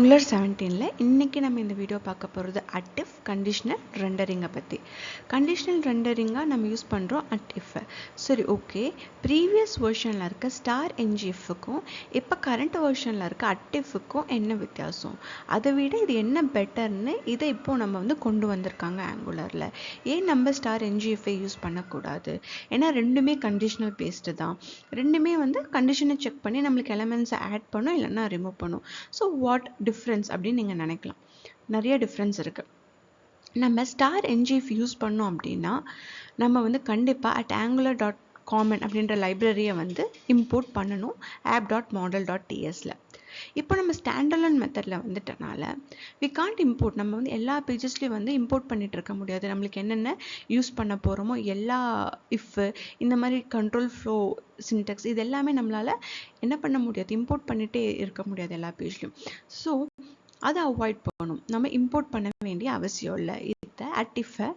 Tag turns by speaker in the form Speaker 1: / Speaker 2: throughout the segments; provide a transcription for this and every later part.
Speaker 1: Angular 17ல இன்னைக்கு நம்ம இந்த வீடியோ பார்க்க போகிறது அட்டிஃப் கண்டிஷனல் ரெண்டரிங்கை பற்றி. கண்டிஷனல் ரெண்டரிங்காக நம்ம யூஸ் பண்ணுறோம் அட்டிஃபை. சரி, ஓகே. ப்ரீவியஸ் வெர்ஷனில் இருக்க ஸ்டார் என்ஜிஎஃப்க்கும் இப்போ கரண்ட் வெர்ஷனில் இருக்க அட்டிஃபுக்கும் என்ன வித்தியாசம், அதை விட இது என்ன பெட்டர்னு இதை இப்போது நம்ம கொண்டு வந்திருக்காங்க ஆங்குலரில். ஏன் நம்ம ஸ்டார் என்ஜிஎஃப்ஐ யூஸ் பண்ணக்கூடாது? ஏன்னா ரெண்டுமே கண்டிஷனல் பேஸ்டு தான். ரெண்டுமே கண்டிஷனை செக் பண்ணி நம்மளுக்கு எலமெண்ட்ஸை ஆட் பண்ணும், இல்லைன்னா ரிமூவ் பண்ணும். ஸோ வாட் டிஃப்ரென்ஸ் அப்படின்னு நீங்கள் நினைக்கலாம். நிறைய டிஃப்ரென்ஸ் இருக்குது. நம்ம ஸ்டார் என்ஜிஎஃப் யூஸ் பண்ணோம் அப்படின்னா நம்ம கண்டிப்பாக @angular.common அப்படின்ற லைப்ரரியை இம்போர்ட் பண்ணணும் app.model.tsல. இப்போ நம்ம ஸ்டாண்டர்லன் மெத்தடில் வந்துட்டனால வி காண்ட் இம்போர்ட். நம்ம எல்லா பேஜஸ்லேயும் இம்போர்ட் பண்ணிட்டு இருக்க முடியாது. நம்மளுக்கு என்னென்ன யூஸ் பண்ண போகிறோமோ எல்லா இஃப் இந்த மாதிரி கண்ட்ரோல் ஃப்ளோ சின்டெக்ஸ் இது எல்லாமே நம்மளால் என்ன பண்ண முடியாது, இம்போர்ட் பண்ணிகிட்டே இருக்க முடியாது எல்லா பேஜ்லையும். ஸோ அதை அவாய்ட் பண்ணணும். நம்ம இம்போர்ட் பண்ண வேண்டிய அவசியம் இல்லை. இதை அட்டிஃபை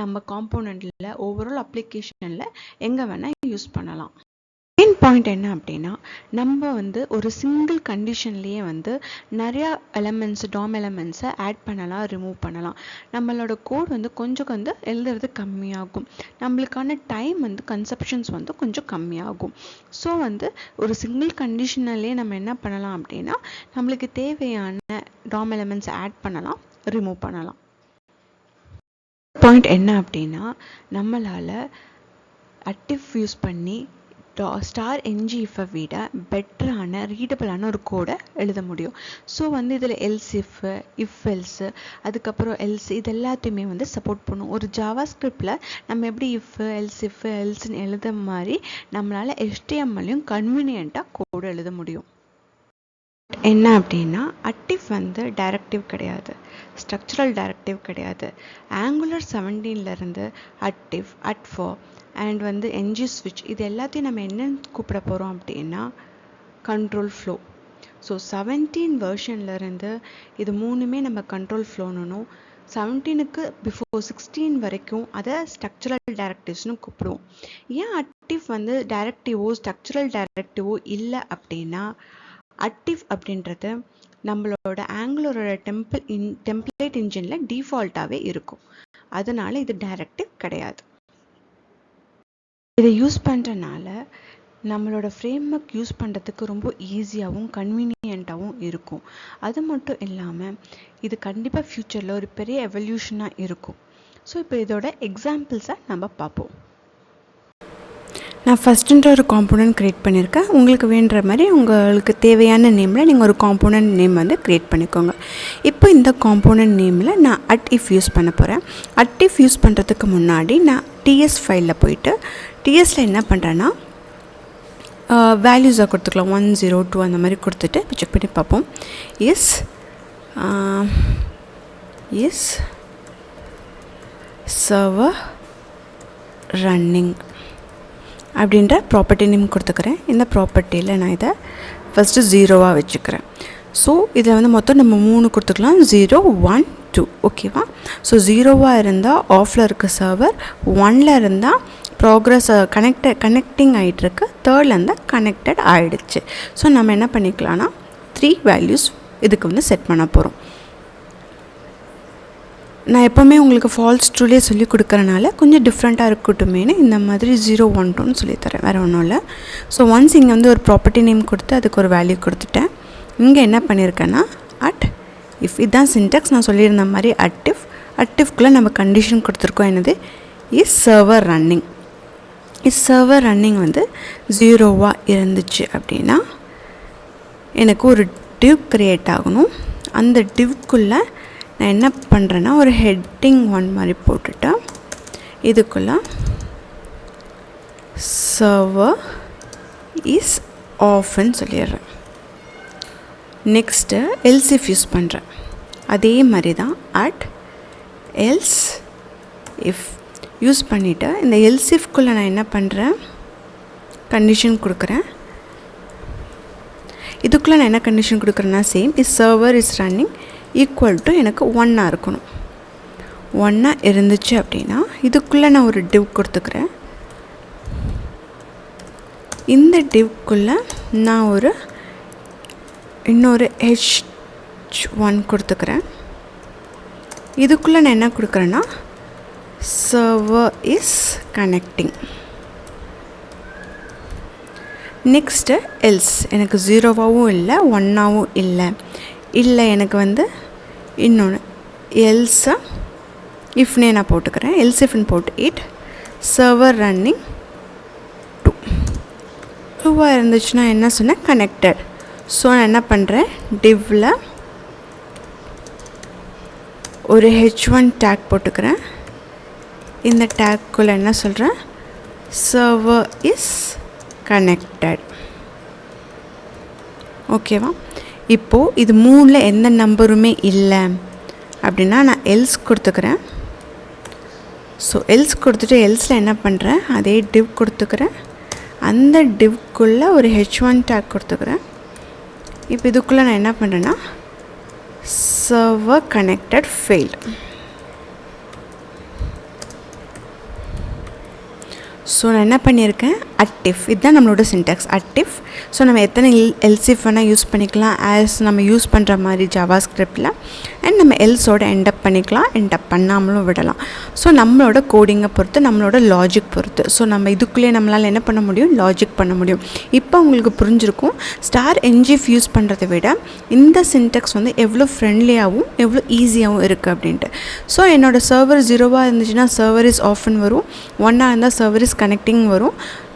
Speaker 1: நம்ம காம்போனண்ட்டில் ஓவரால் அப்ளிகேஷனில் எங்கே வேணால் யூஸ் பண்ணலாம். மெயின் பாயிண்ட் என்ன அப்படின்னா, நம்ம ஒரு சிங்கிள் கண்டிஷன்லேயே நிறையா எலமெண்ட்ஸ் டாம் எலமெண்ட்ஸை ஆட் பண்ணலாம், ரிமூவ் பண்ணலாம். நம்மளோட கோட் கொஞ்சம் எழுதுறது கம்மியாகும். நம்மளுக்கான டைம் கன்செப்ஷன்ஸ் கொஞ்சம் கம்மியாகும். ஸோ ஒரு சிங்கிள் கண்டிஷன்லேயே நம்ம என்ன பண்ணலாம் அப்படின்னா, நம்மளுக்கு தேவையான டாம் எலமெண்ட்ஸை ஆட் பண்ணலாம், ரிமூவ் பண்ணலாம். பாயிண்ட் என்ன அப்படின்னா, நம்மளால் அட்டிஃப் யூஸ் பண்ணி ஸ்டார் என்ஜிஎஃப்பை விட பெட்டரான ரீடபிளான ஒரு கோடை எழுத முடியும். ஸோ இதில் எல்ஸ் இஃப் எல்ஸ் அதுக்கப்புறம் எல்ஸ் இது எல்லாத்தையுமே சப்போர்ட் பண்ணும். ஒரு ஜாவா ஸ்கிரிப்டில் நம்ம எப்படி இஃப் எல்ஸ்ன்னு எழுத மாதிரி நம்மளால் HTMLலையும் கன்வீனியண்ட்டாக கோடு எழுத முடியும். என்ன அப்படின்னா, அட்டிஃப் டைரக்டிவ் கிடையாது, ஸ்ட்ரக்சரல் டைரக்டிவ் கிடையாது. ஆங்குலர் 17லேருந்து அட்டிஃப் அட்ஃபார் அண்ட் என்ஜி ஸ்விட்ச் இது எல்லாத்தையும் நம்ம என்னென்னு கூப்பிட போகிறோம் அப்படின்னா கண்ட்ரோல் ஃப்ளோ. ஸோ 17 வெர்ஷன்லேருந்து இது மூணுமே நம்ம கண்ட்ரோல் ஃப்ளோனும் 17க்கு பிஃபோர் 16 வரைக்கும் அதை ஸ்ட்ரக்சரல் டைரக்டிவ்ஸ்னு கூப்பிடுவோம். ஏன் அட்டிஃப் டைரக்டிவோ ஸ்ட்ரக்சரல் டைரக்டிவோ இல்லை அப்படின்னா, அட்டிஃப் அப்படின்றது நம்மளோட ஆங்குலரோட டெம்ப்ளேட் இன்ஜினில் டிஃபால்ட்டாகவே இருக்கும். அதனால இது டைரக்டிவ் கிடையாது. இதை யூஸ் பண்ணுறனால நம்மளோட ஃப்ரேம்வொர்க் யூஸ் பண்ணுறதுக்கு ரொம்ப ஈஸியாகவும் கன்வீனியண்ட்டாகவும் இருக்கும். அது மட்டும் இல்லாமல் இது கண்டிப்பாக ஃப்யூச்சரில் ஒரு பெரிய எவல்யூஷனாக இருக்கும். ஸோ இப்போ இதோட எக்ஸாம்பிள்ஸை நம்ம பார்ப்போம். நான் ஃபஸ்ட்டுன்ற ஒரு காம்போனன்ட் க்ரியேட் பண்ணியிருக்கேன். உங்களுக்கு வேண்டுற மாதிரி உங்களுக்கு தேவையான நேமில் நீங்கள் ஒரு காம்போனன்ட் நேம் க்ரியேட் பண்ணிக்கோங்க. இப்போ இந்த காம்போனன்ட் நேமில் நான் அட்டிஃப் யூஸ் பண்ண போகிறேன். அட்டிஃப் யூஸ் பண்ணுறதுக்கு முன்னாடி நான் TS ஃபைலில் போயிட்டு TSல என்ன பண்ணுறேன்னா வேல்யூஸாக கொடுத்துக்கலாம். 1 0 2 அந்த மாதிரி கொடுத்துட்டு செக் பண்ணி பார்ப்போம். எஸ் சர்வர் ரன்னிங் அப்படின்ற ப்ராப்பர்ட்டி நேம் கொடுத்துக்கிறேன். இந்த ப்ராப்பர்ட்டியில் நான் இதை ஃபஸ்ட்டு 0வாக வச்சுக்கிறேன். ஸோ இதில் மொத்தம் நம்ம 3 கொடுத்துக்கலாம், 0 1 2. ஓகேவா? ஸோ 0வாக இருந்தால் ஆஃபில் இருக்க சர்வர், 1ல் இருந்தால் ப்ராக்ரஸ் கனெக்டிங் ஆகிட்டுருக்கு, 3ல் இருந்தால் கனெக்டட் ஆகிடுச்சு. ஸோ நம்ம என்ன பண்ணிக்கலாம்னா 3 வேல்யூஸ் இதுக்கு செட் பண்ண போகிறோம். நான் எப்போவுமே உங்களுக்கு ஃபால்ஸ் ட்ரூலே சொல்லி கொடுக்குறனால கொஞ்சம் டிஃப்ரெண்ட்டாக இருக்கட்டுமேனு இந்த மாதிரி 0 1 2ன்னு சொல்லித்தரேன், வேறு ஒன்றும் இல்லை. ஸோ ஒன்ஸ் இங்கே ஒரு ப்ராப்பர்ட்டி நேம் கொடுத்து அதுக்கு ஒரு வேல்யூ கொடுத்துட்டேன். இங்கே என்ன பண்ணியிருக்கேன்னா இஃப் இதுதான் சின்டெக்ஸ். நான் சொல்லியிருந்த மாதிரி அட்டிஃப்குள்ளே நம்ம கண்டிஷன் கொடுத்துருக்கோம். என்னது? Is server running. Server running 0வாக இருந்துச்சு அப்படின்னா எனக்கு ஒரு டிவ் க்ரியேட் ஆகணும். அந்த டிவ்க்குள்ளே நான் என்ன பண்ணுறேன்னா ஒரு ஹெட்டிங் 1 மாதிரி போட்டுட்டு இதுக்குள்ளே சர்வர் இஸ் ஆஃப்னு சொல்லிடுறேன். நெக்ஸ்ட்டு எல்ஸ் யூஸ் பண்ணுறேன். அதே மாதிரி தான் எல்ஸ் இஃப் யூஸ் பண்ணிவிட்டு இந்த எல்ஸ் இஃப்குள்ளே நான் என்ன பண்ணுறேன், கண்டிஷன் கொடுக்குறேன். இதுக்குள்ளே நான் என்ன கண்டிஷன் கொடுக்குறேன்னா same is server is running equal to எனக்கு 1ஆக இருக்கணும். 1ஆக இருந்துச்சு அப்படின்னா இதுக்குள்ளே நான் ஒரு டிவ் கொடுத்துக்கிறேன். இந்த டிவ்க்குள்ளே நான் இன்னொரு h1 கொடுத்துக்கிறேன். இதுக்குள்ளே நான் என்ன கொடுக்குறேன்னா server is connecting. Next else எனக்கு 0வாகவும் இல்லை 1ஆகவும் இல்லை எனக்கு வந்து இன்னொன்று எல்ஸை இஃப்னே நான் போட்டுக்கிறேன். எல்ஸ் இஃப்னு போட்டு இட் சர்வர் ரன்னிங் 2 இருந்துச்சுன்னா என்ன சொன்னேன் கனெக்டட். ஸோ நான் என்ன பண்ணுறேன் டிவ்வில் ஒரு h1 டேக் போட்டுக்கிறேன். இந்த டேக்குள்ளே என்ன சொல்கிறேன் சர்வர் இஸ் கனெக்டட். ஓகேவா? இப்போது இது 3ல் எந்த நம்பருமே இல்லை அப்படின்னா நான் எல்ஸ் கொடுத்துக்கிறேன். ஸோ எல்ஸ் கொடுத்துட்டு எல்ஸில் என்ன பண்ணுறேன் அதே டிவ் கொடுத்துக்கிறேன். அந்த டிவ்க்குள்ளே ஒரு h1 டேக் கொடுத்துக்கிறேன். இப்போ இதுக்குள்ளே நான் என்ன பண்ணுறேன்னா சர்வர் கனெக்டட் ஃபெயில்ட். ஸோ நான் என்ன பண்ணியிருக்கேன் அட்டிஃப், இதுதான் நம்மளோட சின்டாக்ஸ் அட்டிஃப். ஸோ நம்ம எத்தனை எல்சிஃப் வேணால் யூஸ் பண்ணிக்கலாம் ஆஸ் நம்ம யூஸ் பண்ணுற மாதிரி ஜாவா ஸ்கிரிப்டில். அண்ட் நம்ம எல்ஸோட எண்டப் பண்ணிக்கலாம், எண்டப் பண்ணாமலும் விடலாம். ஸோ நம்மளோட கோடிங்கை பொறுத்து நம்மளோட லாஜிக் பொறுத்து. ஸோ நம்ம இதுக்குள்ளேயே நம்மளால் என்ன பண்ண முடியும் லாஜிக் பண்ண முடியும். இப்போ உங்களுக்கு புரிஞ்சிருக்கும் ஸ்டார் என்ஜிஎஃப் யூஸ் பண்ணுறதை விட இந்த சின்டாக்ஸ் வந்து எவ்வளோ ஃப்ரெண்ட்லியாகவும் எவ்வளோ ஈஸியாகவும் இருக்குது அப்படின்ட்டு. ஸோ என்னோடய சர்வர் 0வாக இருந்துச்சுன்னா சர்வர் இஸ் ஆஃப்னு வரும், 1ஆக இருந்தால் சர்வர் இஸ் கனெக்டிங் வரும்,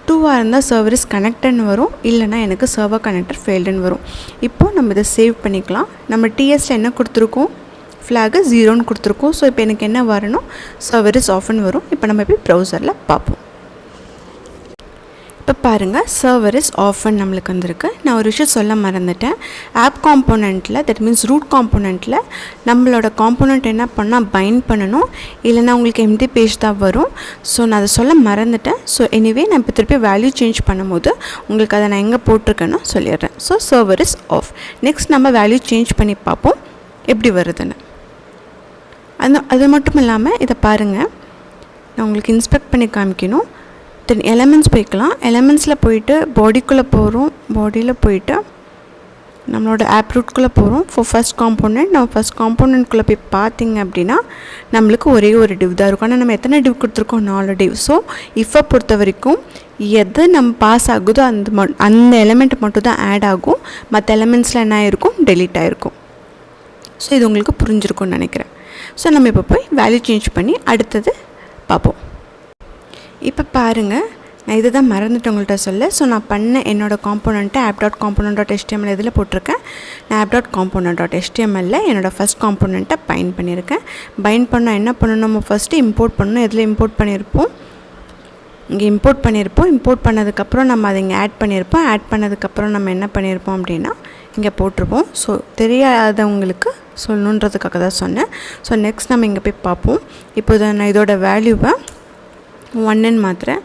Speaker 1: 2ஆக இருந்தால் சர்வர் இஸ் கனெக்டட்னு வரும், இல்லைனா எனக்கு சர்வர் கனெக்டட் ஃபெயில்டுன்னு வரும். இப்போது நம்ம இதை சேவ் பண்ணிக்கலாம். நம்ம டிஎஸ்ல என்ன கொடுத்துருக்கோம் ஃப்ளாகு 0ன்னு கொடுத்துருக்கோம். ஸோ இப்போ எனக்கு என்ன வரணும் சர்வர் இஸ் ஆஃப்னு வரும். இப்போ நம்ம போய் ப்ரௌசரில் பார்ப்போம். இப்போ பாருங்கள் சர்வர் இஸ் ஆஃப்னு நம்மளுக்கு வந்திருக்கு. நான் ஒரு விஷயம் சொல்ல மறந்துட்டேன். ஆப் காம்போனண்ட்டில் தட் மீன்ஸ் ரூட் காம்போனண்ட்டில் நம்மளோட காம்போனண்ட் என்ன பண்ணால் பைண்ட் பண்ணணும், இல்லைனா உங்களுக்கு எம்டி பேஜ் தான் வரும். ஸோ நான் அதை சொல்ல மறந்துட்டேன். ஸோ எனிவே நான் இப்போ திருப்பி வேல்யூ சேஞ்ச் பண்ணும்போது உங்களுக்கு அதை நான் எங்கே போட்டிருக்கேன்னு சொல்லிடுறேன். So server is off. Next நம்ம வேல்யூ சேஞ்ச் பண்ணி பார்ப்போம் எப்படி வருதுன்னு. அது மட்டும் இல்லாமல் இதை பாருங்கள், நான் உங்களுக்கு இன்ஸ்பெக்ட் பண்ணி காமிக்கணும். தென் எலமெண்ட்ஸ் போய்க்கலாம். எலமெண்ட்ஸில் போயிட்டு பாடிக்குள்ளே போகிறோம், பாடியில் போயிட்டு நம்மளோட ஆப் ரூட்குள்ளே போகிறோம். ஃபர்ஸ்ட் காம்போனண்ட் நம்ம ஃபர்ஸ்ட் காம்போனண்ட்குள்ளே போய் பார்த்திங்க அப்படின்னா நம்மளுக்கு ஒரே ஒரு டிவ் தான் இருக்கும். ஆனால் நம்ம எத்தனை டிவ் கொடுத்துருக்கோம் 4 டிவ். ஸோ இஃபை பொறுத்த வரைக்கும் எது நம்ம பாஸ் ஆகுதோ அந்த எலிமெண்ட் மட்டும் தான் ஆட் ஆகும், மற்ற எலிமெண்ட்ஸில் என்ன ஆகிருக்கும் டெலீட் ஆகிருக்கும். ஸோ இது உங்களுக்கு புரிஞ்சிருக்கும்னு நினைக்கிறேன். ஸோ நம்ம இப்போ போய் வேல்யூ சேஞ்ச் பண்ணி அடுத்தது பார்ப்போம். இப்போ பாருங்கள் நான் இதை தான் மறந்துட்டு உங்கள்கிட்ட சொல்ல. ஸோ நான் பண்ண என்னோடய காம்போனண்ட்டை app.component.html இதில் போட்டிருக்கேன். நான் app.component.html என்னோடய ஃபஸ்ட் காம்போனண்ட்டை பைண்ட் பண்ணியிருக்கேன். பைண்ட் பண்ணால் என்ன பண்ணணும், நம்ம ஃபஸ்ட்டு இம்போர்ட் பண்ணணும். எதில் இம்போர்ட் பண்ணியிருப்போம், இங்கே இம்போர்ட் பண்ணியிருப்போம். இம்போர்ட் பண்ணதுக்கப்புறம் நம்ம அதை இங்கே ஆட் பண்ணியிருப்போம். ஆட் பண்ணதுக்கப்புறம் நம்ம என்ன பண்ணியிருப்போம் அப்படின்னா இங்கே போட்டிருப்போம். ஸோ தெரியாதவங்களுக்கு சொல்லணுன்றதுக்காக தான் சொன்னேன். ஸோ நெக்ஸ்ட் நம்ம இங்கே போய் பார்ப்போம். இப்போ நான் இதோட வேல்யூவை 1ன்னு மாற்றுறேன்.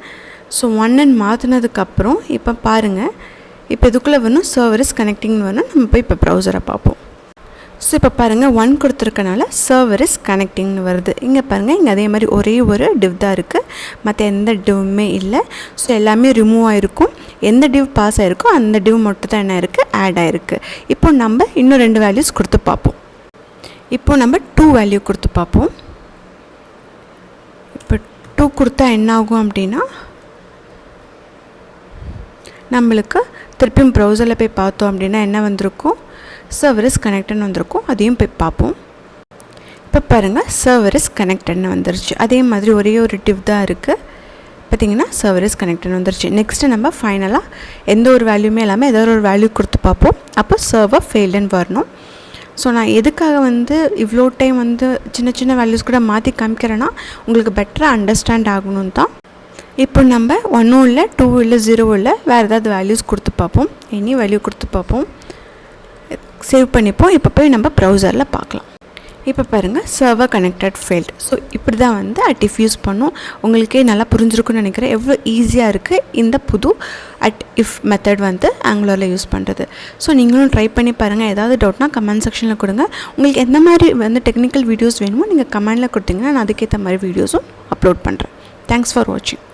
Speaker 1: ஸோ 1ன்னு மாற்றினதுக்கப்புறம் இப்போ பாருங்கள் இப்போ இதுக்குள்ளே வரணும் சர்வர் இஸ் கனெக்டிங்னு வரணும். நம்ம போய் இப்போ ப்ரௌசரை பார்ப்போம். ஸோ இப்போ பாருங்கள் 1 கொடுத்துருக்கனால சர்வர் இஸ் கனெக்டிங்னு வருது. இங்கே பாருங்கள் இங்கே அதே மாதிரி ஒரே ஒரு டிவ் தான் இருக்குது, மற்ற எந்த டிவ்வுமே இல்லை. ஸோ எல்லாமே ரிமூவ் ஆகிருக்கும். எந்த டிவ் பாஸ் ஆகிருக்கோ அந்த டிவ் மட்டும் தான் என்ன இருக்குது ஆட் ஆகிருக்கு. இப்போ நம்ம இன்னும் 2 வேல்யூஸ் கொடுத்து பார்ப்போம். இப்போ நம்ம 2 வேல்யூ கொடுத்து பார்ப்போம். இப்போ 2 கொடுத்தா என்ன ஆகும் அப்படின்னா நம்மளுக்கு திருப்பியும் ப்ரௌசரில் போய் பார்த்தோம் அப்படின்னா என்ன வந்திருக்கும் சர்வர் இஸ் கனெக்டட்னு வந்திருக்கும். அதையும் போய் பார்ப்போம். இப்போ பாருங்கள் சர்வர் இஸ் கனெக்டட்னு வந்துருச்சு. அதே மாதிரி ஒரே ஒரு டிவ் தான் இருக்குது. பார்த்திங்கன்னா சர்வர் இஸ் கனெக்டட்னு வந்துருச்சு. நெக்ஸ்ட்டு நம்ம ஃபைனலாக எந்த ஒரு வேல்யூமே இல்லாமல் ஏதோ ஒரு வேல்யூ கொடுத்து பார்ப்போம். அப்போ சர்வர் ஃபெயில்டுன்னு வரணும். ஸோ நான் எதுக்காக இவ்வளோ டைம் சின்ன சின்ன வேல்யூஸ் கூட மாற்றி காமிக்கிறேன்னா உங்களுக்கு பெட்டராக அண்டர்ஸ்டாண்ட் ஆகணும் தான். இப்போ நம்ம 1 இல்லை 2 இல்லை 0 இல்லை வேறு ஏதாவது வேல்யூஸ் கொடுத்து பார்ப்போம். எனி வேல்யூ கொடுத்து பார்ப்போம். சேவ் பண்ணிப்போம். இப்போ போய் நம்ம ப்ரௌசரில் பார்க்கலாம். இப்போ பாருங்கள் சர்வர் கனெக்டட் ஃபெயில்டு. ஸோ இப்படி தான் அட் யூஸ் பண்ணோம். உங்களுக்கே நல்லா புரிஞ்சிருக்குன்னு நினைக்கிறேன் எவ்வளோ ஈஸியாக இருக்குது இந்த புது @if மெத்தட் ஆங்குலரில் யூஸ் பண்ணுறது. ஸோ நீங்களும் ட்ரை பண்ணி பாருங்கள். ஏதாவது டவுட்னா கமெண்ட் செக்ஷனில் கொடுங்க. உங்களுக்கு எந்த மாதிரி டெக்னிக்கல் வீடியோஸ் வேணுமோ நீங்கள் கமெண்டில் கொடுத்தீங்கன்னா நான் அதுக்கேற்ற மாதிரி வீடியோஸும் அப்லோட் பண்ணுறேன். தேங்க்ஸ் ஃபார் வாட்சிங்.